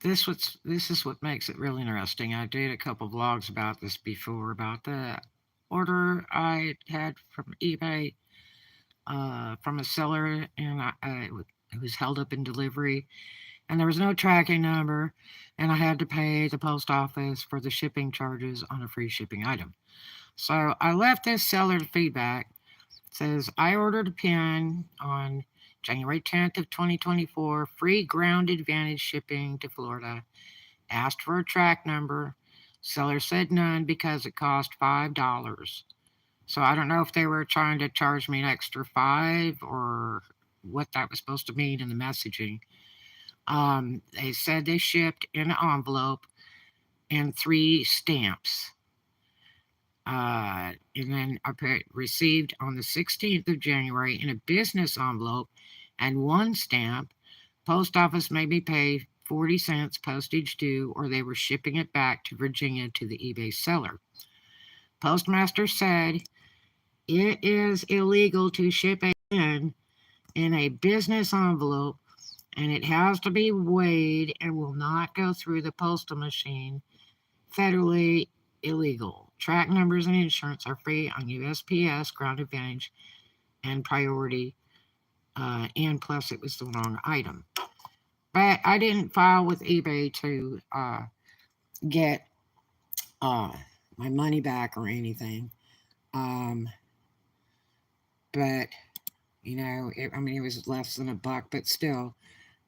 this is what makes it really interesting. I did a couple vlogs about this before, about the order I had from eBay, from a seller, and it was held up in delivery, and there was no tracking number, and I had to pay the post office for the shipping charges on a free shipping item. So I left this seller feedback. It says I ordered a pen on January 10th of 2024, free ground advantage shipping to Florida. Asked for a track number. Seller said none because it cost $5. So I don't know if they were trying to charge me an extra five or what that was supposed to mean in the messaging. They said they shipped in an envelope and three stamps. And then I received on the 16th of January in a business envelope and one stamp. Post office made me pay 40 cents postage due, or they were shipping it back to Virginia to the eBay seller. Postmaster said it is illegal to ship a pen in a business envelope, and it has to be weighed and will not go through the postal machine. Federally illegal. Track numbers and insurance are free on USPS, Ground Advantage, and Priority. And plus, it was the wrong item. But I didn't file with eBay to get my money back or anything. Um, but it was less than $1, but still,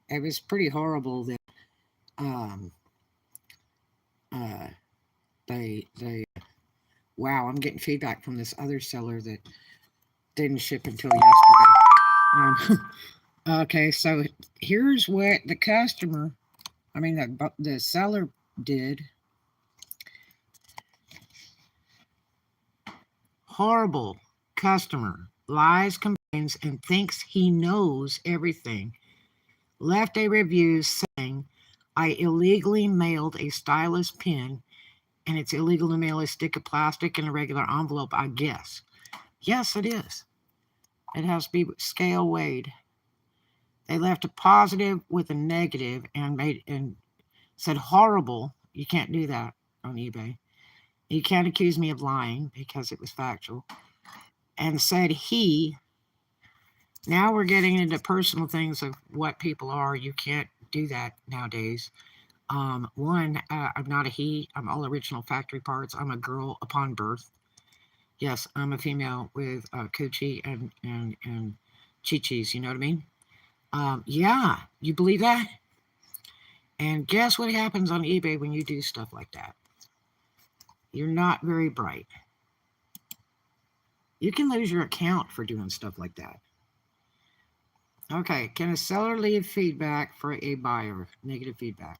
it was pretty horrible that um, uh, they wow, I'm getting feedback from this other seller that didn't ship until yesterday. Okay, so here's what the customer, the seller did. Horrible customer, lies, complains, and thinks he knows everything. Left a review saying, I illegally mailed a stylus pen, and it's illegal to mail a stick of plastic in a regular envelope, I guess. Yes, it is. It has to be scale weighed. They left a positive with a negative and said horrible. You can't do that on eBay. You can't accuse me of lying because it was factual. And said he, now we're getting into personal things of what people are. You can't do that nowadays. One, I'm not a he. I'm all original factory parts. I'm a girl upon birth. Yes, I'm a female with coochie and chi-chis. You know what I mean? Yeah, you believe that? And guess what happens on eBay when you do stuff like that? You're not very bright. You can lose your account for doing stuff like that. Okay, can a seller leave feedback for a buyer? Negative feedback.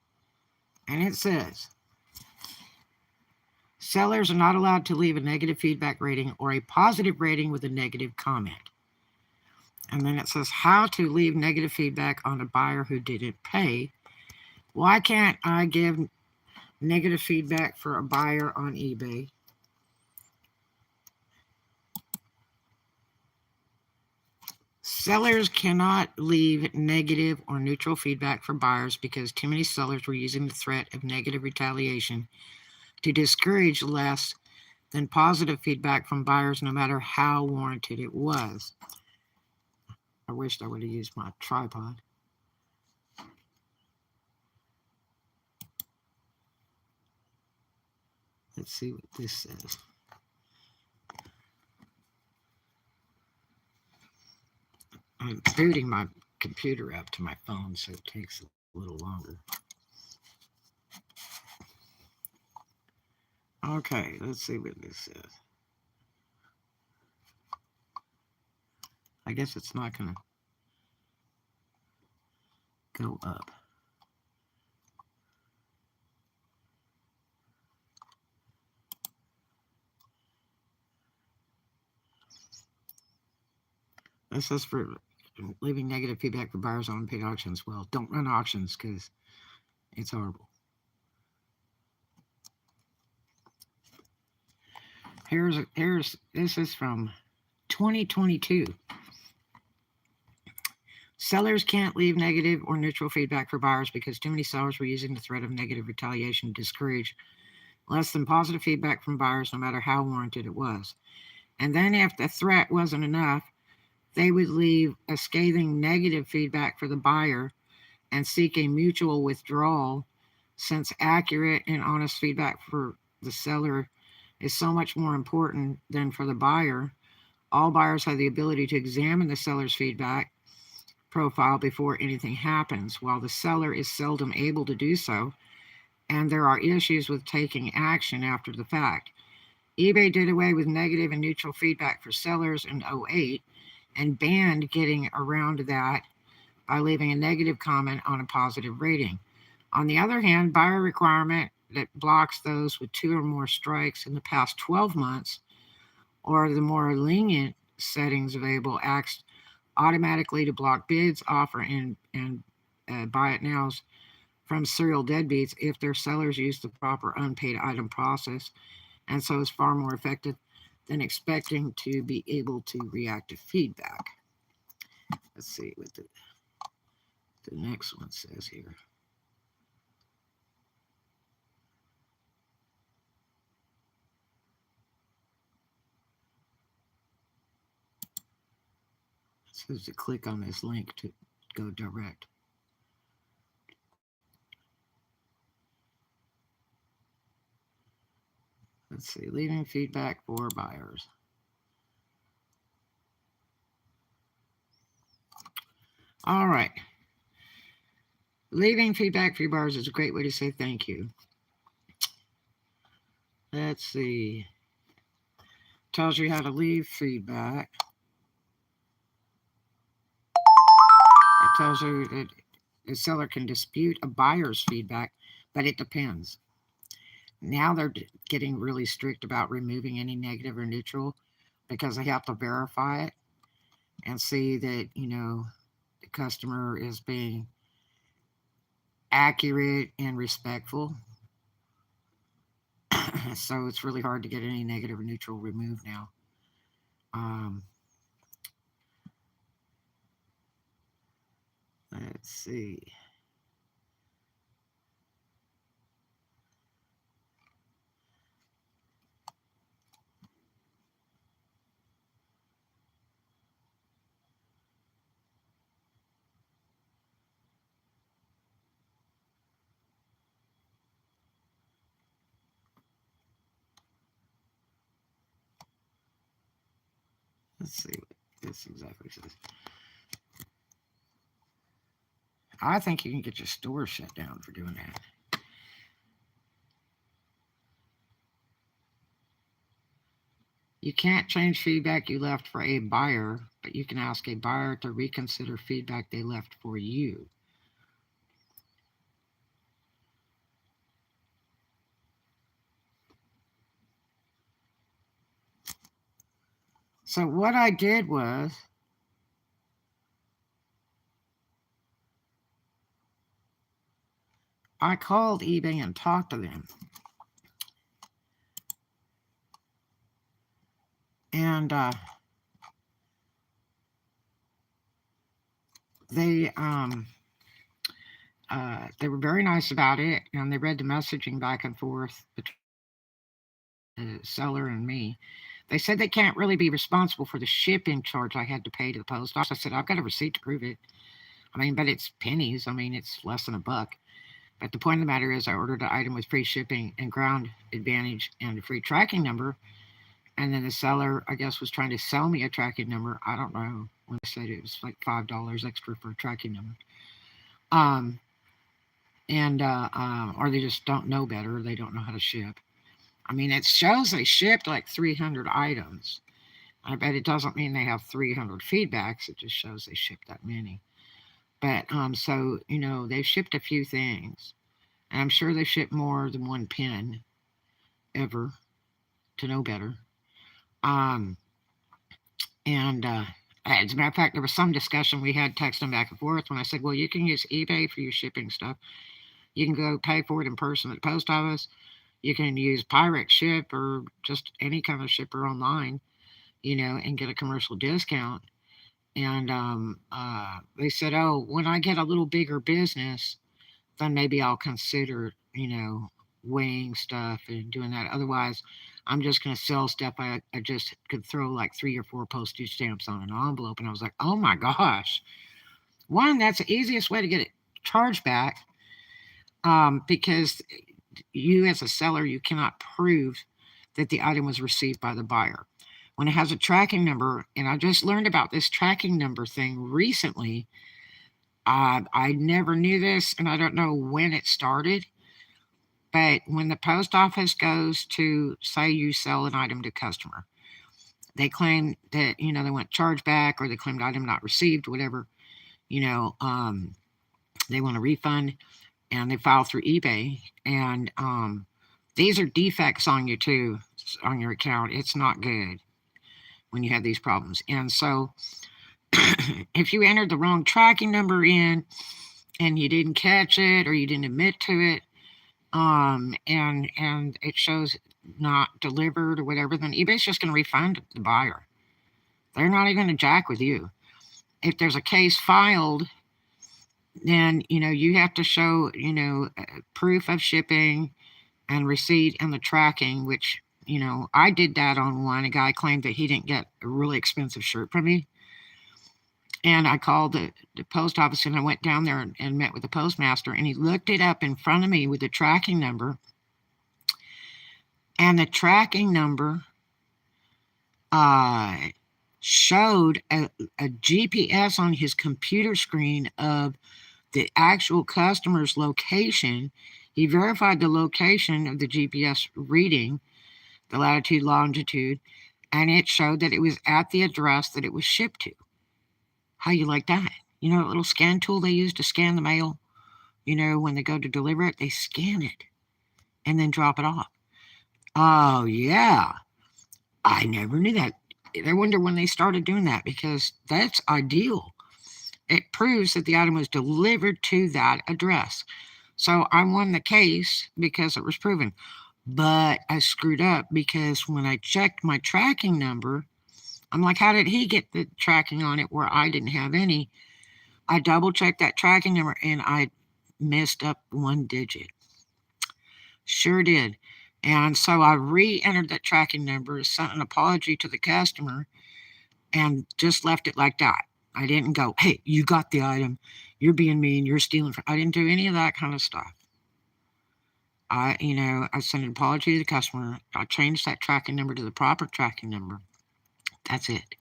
And it says, sellers are not allowed to leave a negative feedback rating or a positive rating with a negative comment. And then it says how to leave negative feedback on a buyer who didn't pay. Why can't I give negative feedback for a buyer on eBay? Sellers cannot leave negative or neutral feedback for buyers because too many sellers were using the threat of negative retaliation to discourage less than positive feedback from buyers, no matter how warranted it was. I wished I would have used my tripod. Let's see what this says. I'm booting my computer up to my phone, so it takes a little longer. Okay, let's see what this says. I guess it's not going to go up. This is for leaving negative feedback for buyers on unpaid auctions. Well, don't run auctions because it's horrible. This is from 2022. Sellers can't leave negative or neutral feedback for buyers because too many sellers were using the threat of negative retaliation to discourage less than positive feedback from buyers, no matter how warranted it was. And then, if the threat wasn't enough, they would leave a scathing negative feedback for the buyer and seek a mutual withdrawal, since accurate and honest feedback for the seller is so much more important than for the buyer. All buyers have the ability to examine the seller's feedback profile before anything happens, while the seller is seldom able to do so, and there are issues with taking action after the fact. eBay did away with negative and neutral feedback for sellers in '08 and banned getting around that by leaving a negative comment on a positive rating. On the other hand, buyer requirement that blocks those with 2 or more strikes in the past 12 months, or the more lenient settings available, acts automatically to block bids, offer, and buy it nows from serial deadbeats if their sellers use the proper unpaid item process, and so is far more effective than expecting to be able to react to feedback. Let's see what the next one says here. It says to click on this link to go direct. Let's see, leaving feedback for buyers. All right. Leaving feedback for your buyers is a great way to say thank you. Let's see. Tells you how to leave feedback. It tells you that the seller can dispute a buyer's feedback, but it depends. Now they're getting really strict about removing any negative or neutral because they have to verify it and see that, the customer is being accurate and respectful. So it's really hard to get any negative or neutral removed now. Let's see. Let's see what this exactly says. I think you can get your store shut down for doing that. You can't change feedback you left for a buyer, but you can ask a buyer to reconsider feedback they left for you. So what I did was I called eBay and talked to them. And they were very nice about it, and they read the messaging back and forth between the seller and me. They said they can't really be responsible for the shipping charge I had to pay to the post office. I said, I've got a receipt to prove it. But it's pennies. It's less than $1. But the point of the matter is, I ordered an item with free shipping and ground advantage and a free tracking number. And then the seller, I guess, was trying to sell me a tracking number. I don't know. When I said it was like $5 extra for a tracking number. Or they just don't know better. They don't know how to ship. It shows they shipped like 300 items. I bet it doesn't mean they have 300 feedbacks. It just shows they shipped that many. But so they've shipped a few things, and I'm sure they shipped more than one pen ever to know better. As a matter of fact, there was some discussion we had texting back and forth when I said, well, you can use eBay for your shipping stuff. You can go pay for it in person at the post office. You can use Pirate Ship or just any kind of shipper online, and get a commercial discount. And they said, oh, when I get a little bigger business, then maybe I'll consider, weighing stuff and doing that. Otherwise, I'm just going to sell stuff. I just could throw like 3 or 4 postage stamps on an envelope. And I was like, oh my gosh. One, that's the easiest way to get it charged back, because you, as a seller, you cannot prove that the item was received by the buyer. When it has a tracking number, and I just learned about this tracking number thing recently, I never knew this, and I don't know when it started. But when the post office goes to say you sell an item to customer, they claim that they want charged back, or they claim the item not received, whatever. You know, um, they want a refund, and they file through eBay, and these are defects on you too, on your account. It's not good when you have these problems, and so if you entered the wrong tracking number in and you didn't catch it or you didn't admit to it, and it shows not delivered or whatever, then eBay's just going to refund the buyer. They're not even going to jack with you. If there's a case filed, then you have to show proof of shipping and receipt and the tracking, which I did that on one. A guy claimed that he didn't get a really expensive shirt from me, and I called the post office, and I went down there and met with the postmaster, and he looked it up in front of me with the tracking number. And the tracking number uh, showed a GPS on his computer screen of the actual customer's location. He verified the location of the GPS reading, the latitude, longitude, and it showed that it was at the address that it was shipped to. How you like that? That little scan tool they use to scan the mail? When they go to deliver it, they scan it and then drop it off. Oh, yeah. I never knew that. I wonder when they started doing that, because that's ideal. It proves that the item was delivered to that address. So I won the case because it was proven. But I screwed up because when I checked my tracking number, I'm like, how did he get the tracking on it where I didn't have any? I double checked that tracking number and I messed up one digit. Sure did. And so I re entered that tracking number, sent an apology to the customer, and just left it like that. I didn't go, hey, you got the item, you're being mean, you're stealing. I didn't do any of that kind of stuff. I sent an apology to the customer. I changed that tracking number to the proper tracking number. That's it.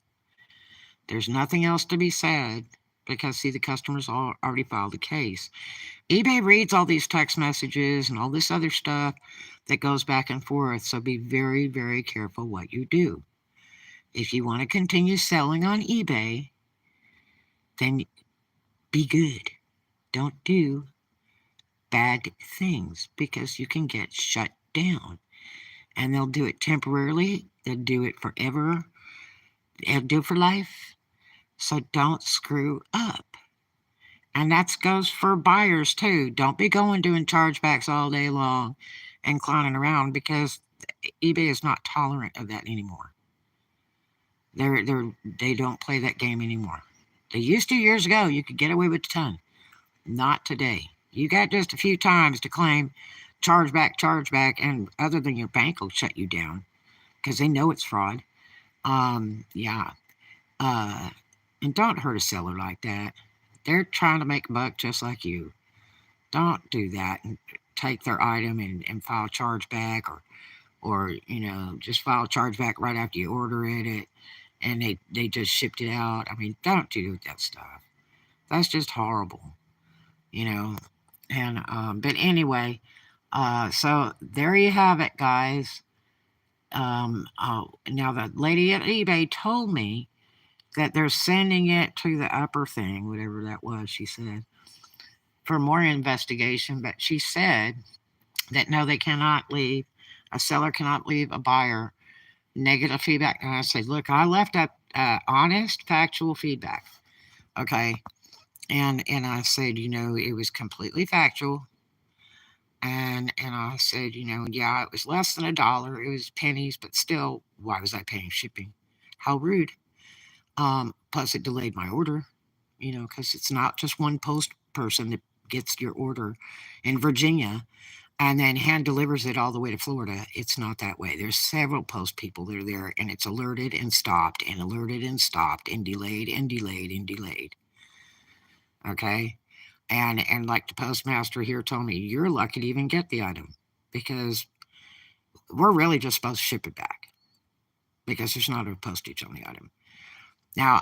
There's nothing else to be said, because, see, the customer's already filed the case. eBay reads all these text messages and all this other stuff that goes back and forth, so be very, very careful what you do. If you want to continue selling on eBay, then be good. Don't do bad things, because you can get shut down. And they'll do it temporarily, they'll do it forever, they'll do it for life. So don't screw up. And that goes for buyers too. Don't be going doing chargebacks all day long and clowning around, because eBay is not tolerant of that anymore. They don't play that game anymore. They used to years ago. You could get away with a ton. Not today. You got just a few times to claim chargeback, and other than your bank will shut you down because they know it's fraud. Yeah. And don't hurt a seller like that. They're trying to make a buck just like you. Don't do that and take their item and file chargeback, or just file chargeback right after you order it, and they just shipped it out. I mean, don't do that stuff. That's just horrible, you know. And but anyway, so there you have it, guys. Now the lady at eBay told me that they're sending it to the upper thing, whatever that was, she said, for more investigation. But she said that no, they cannot leave, a seller cannot leave a buyer negative feedback. And I said, look, I left up honest, factual feedback. Okay. And I said, it was completely factual. And I said, yeah, it was less than $1. It was pennies, but still, why was I paying shipping? How rude. Plus, it delayed my order, because it's not just one post person that gets your order in Virginia and then hand delivers it all the way to Florida. It's not that way. There's several post people that are there, and it's alerted and stopped and alerted and stopped and delayed and delayed and delayed. Okay? And like the postmaster here told me, you're lucky to even get the item because we're really just supposed to ship it back because there's not a postage on the item. Now,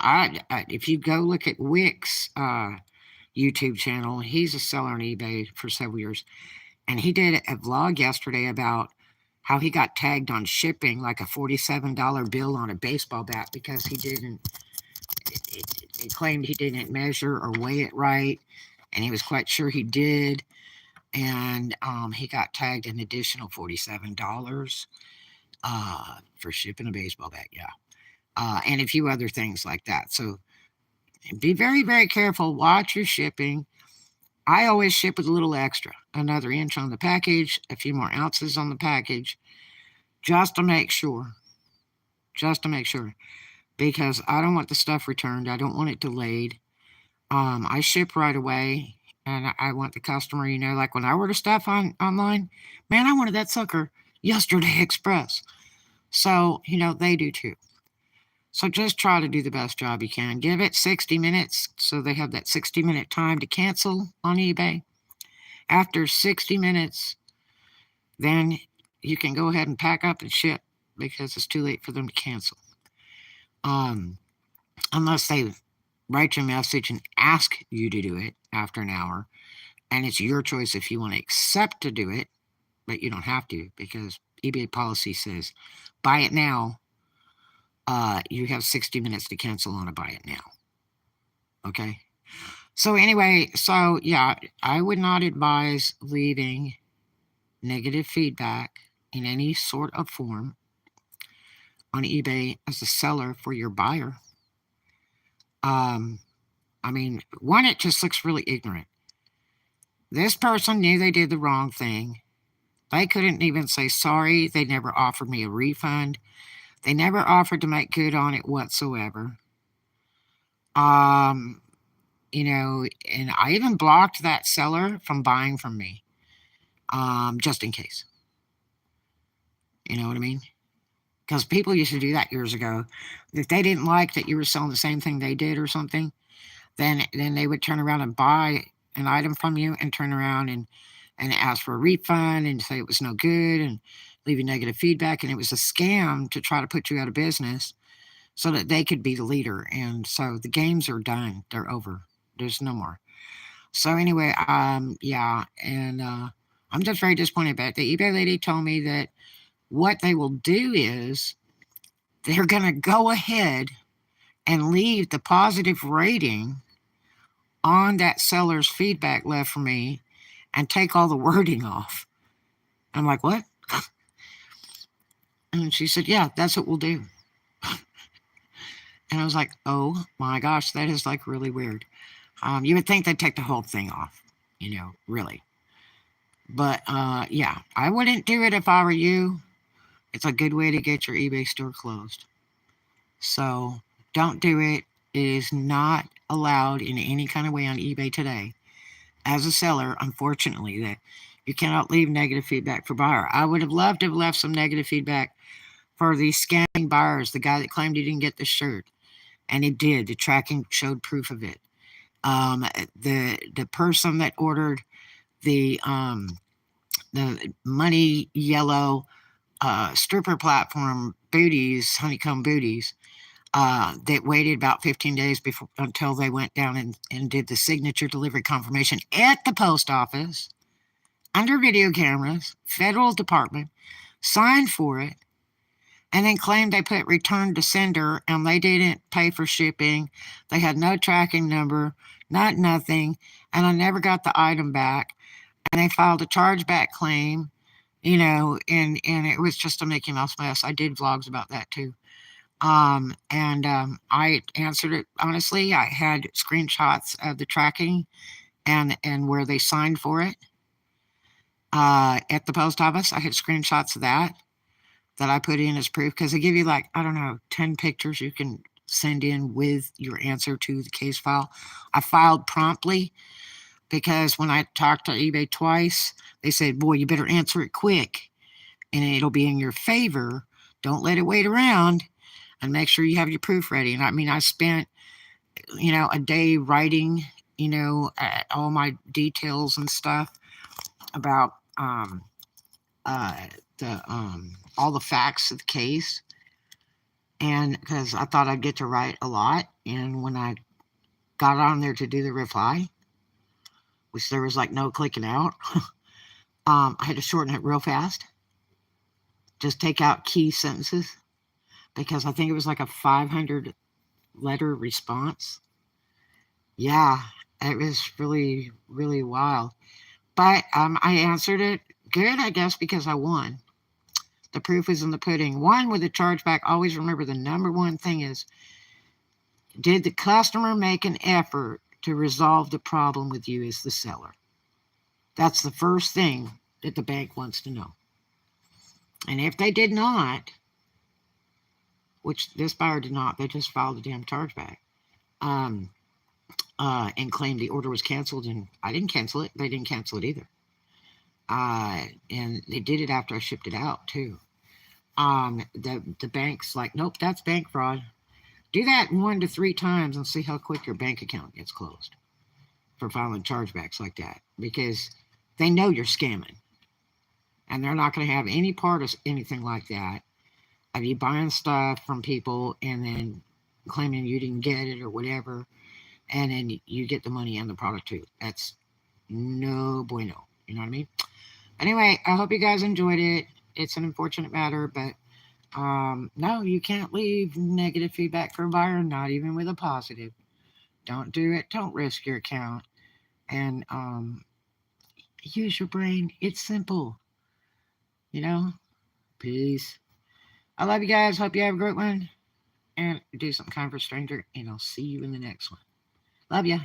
if you go look at Wick's YouTube channel, he's a seller on eBay for several years, and he did a vlog yesterday about how he got tagged on shipping like a $47 bill on a baseball bat because he didn't, it claimed he didn't measure or weigh it right, and he was quite sure he did, and he got tagged an additional $47 for shipping a baseball bat, yeah. And a few other things like that. So be very, very careful. Watch your shipping. I always ship with a little extra, another inch on the package, a few more ounces on the package, just to make sure. Just to make sure. Because I don't want the stuff returned. I don't want it delayed. I ship right away, and I want the customer, like when I order stuff online, man, I wanted that sucker yesterday express. So, they do too. So just try to do the best job you can. Give it 60 minutes so they have that 60-minute time to cancel on eBay. After 60 minutes, then you can go ahead and pack up and ship because it's too late for them to cancel. Unless they write you a message and ask you to do it after an hour. And it's your choice if you want to accept to do it, but you don't have to because eBay policy says buy it now. You have 60 minutes to cancel on a buy it now. Okay. So anyway, yeah, I would not advise leaving negative feedback in any sort of form on eBay as a seller for your buyer. One, it just looks really ignorant. This person knew they did the wrong thing. They couldn't even say sorry. They never offered me a refund. They never offered to make good on it whatsoever. And I even blocked that seller from buying from me, just in case. You know what I mean? Because people used to do that years ago. If they didn't like that you were selling the same thing they did or something, then they would turn around and buy an item from you and turn around and ask for a refund and say it was no good and leave you negative feedback. And it was a scam to try to put you out of business so that they could be the leader. And so the games are done. They're over. There's no more. So anyway, yeah. And I'm just very disappointed about it. The eBay lady told me that what they will do is they're going to go ahead and leave the positive rating on that seller's feedback left for me and take all the wording off. I'm like, what? And she said, yeah, that's what we'll do. And I was like, oh my gosh, that is like really weird. You would think they'd take the whole thing off, really. But yeah, I wouldn't do it if I were you. It's a good way to get your eBay store closed. So don't do it. It is not allowed in any kind of way on eBay today. As a seller, unfortunately, that you cannot leave negative feedback for buyer. I would have loved to have left some negative feedback for the scamming buyers, the guy that claimed he didn't get the shirt. And it did. The tracking showed proof of it. The person that ordered the money yellow stripper platform booties, honeycomb booties, that waited about 15 days until they went down and did the signature delivery confirmation at the post office, under video cameras, federal department, signed for it, and then claimed they put return to sender and they didn't pay for shipping. They had no tracking number, nothing, and I never got the item back. And they filed a chargeback claim, and it was just a Mickey Mouse mess. I did vlogs about that too. I answered it honestly. I had screenshots of the tracking and where they signed for it at the post office. I had screenshots of that I put in as proof because they give you 10 pictures you can send in with your answer to the case file. I filed promptly because when I talked to eBay twice, they said, boy, you better answer it quick and it'll be in your favor. Don't let it wait around, and make sure you have your proof ready. And I mean, I spent, a day writing, all my details and stuff about the all the facts of the case, and because I thought I'd get to write a lot, and when I got on there to do the reply, which there was like no clicking out, I had to shorten it real fast, just take out key sentences, because I think it was like a 500 letter response. Yeah, it was really, really wild. But I answered it good, I guess, because I won. The proof is in the pudding. One with a chargeback. Always remember the number one thing is, did the customer make an effort to resolve the problem with you as the seller? That's the first thing that the bank wants to know. And if they did not, which this buyer did not, they just filed a damn chargeback, and claimed the order was canceled, and I didn't cancel it. They didn't cancel it either. And they did it after I shipped it out too. The bank's like, nope, that's bank fraud. Do that 1 to 3 times and see how quick your bank account gets closed for filing chargebacks like that, because they know you're scamming, and they're not going to have any part of anything like that of you buying stuff from people and then claiming you didn't get it or whatever, and then you get the money and the product too. That's no bueno. You know what I mean? Anyway, I hope you guys enjoyed it. It's an unfortunate matter, but no, you can't leave negative feedback for a buyer, not even with a positive. Don't do it. Don't risk your account. And use your brain. It's simple. Peace. I love you guys. Hope you have a great one. And do something kind for a stranger. And I'll see you in the next one. Love ya.